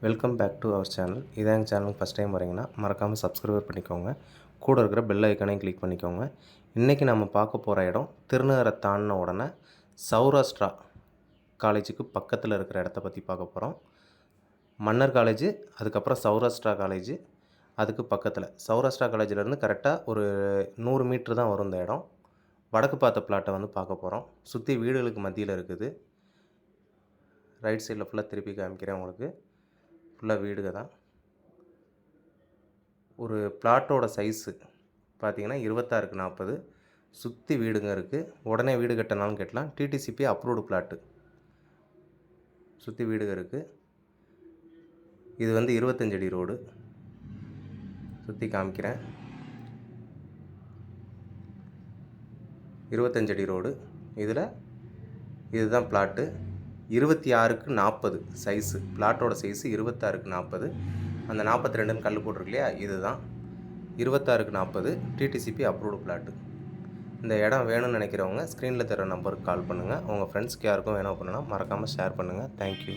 Welcome back to our channel. இதான் எங்கள் சேனலுக்கு ஃபஸ்ட் டைம் வரீங்கன்னா மறக்காமல் சப்ஸ்கிரைப் பண்ணிக்கோங்க. கூட இருக்கிற பெல் ஐக்கானையும் கிளிக் பண்ணிக்கோங்க. இன்றைக்கி நம்ம பார்க்க போகிற இடம் திருநகரை தாண்டின உடனே சௌராஷ்டிரா காலேஜுக்கு பக்கத்தில் இருக்கிற இடத்த பற்றி பார்க்க போகிறோம். மன்னர் காலேஜு, அதுக்கப்புறம் சௌராஷ்டிரா காலேஜு, அதுக்கு பக்கத்தில் சௌராஷ்டிரா காலேஜிலேருந்து கரெக்டாக ஒரு 100 மீட்ரு தான் வரும் இந்த இடம். வடக்கு பார்த்த பிளாட்டை வந்து பார்க்க போகிறோம். சுற்றி வீடுகளுக்கு மத்தியில் இருக்குது. ரைட் சைடில் ஃபுல்லாக திருப்பி காமிக்கிறேன் உங்களுக்கு. ஃபுல்லாக வீடுக தான். ஒரு பிளாட்டோட சைஸு பார்த்திங்கன்னா 26x40. சுற்றி வீடுங்க இருக்குது. உடனே வீடு கட்டினாலும் கட்டலாம். DTCP approved plot. சுற்றி வீடுக இருக்குது. இது வந்து 25 அடி ரோடு. சுற்றி காமிக்கிறேன். 25 அடி ரோடு. இதில் இதுதான் plot. 26x40 size. பிளாட்டோட size 26x40. அந்த 42ன்னு கல் போட்டிருக்கு இல்லையா, இதுதான் 26x40 டிடிசிபி அப்ரூவ்டு பிளாட்டு. இந்த இடம் வேணும்னு நினைக்கிறவங்க ஸ்க்ரீனில் தர நம்பருக்கு கால் பண்ணுங்கள். உங்கள் ஃப்ரெண்ட்ஸ்க்கு யாருக்கும் வேணும் அப்படின்னா மறக்காமல் ஷேர் பண்ணுங்கள். தேங்க்யூ.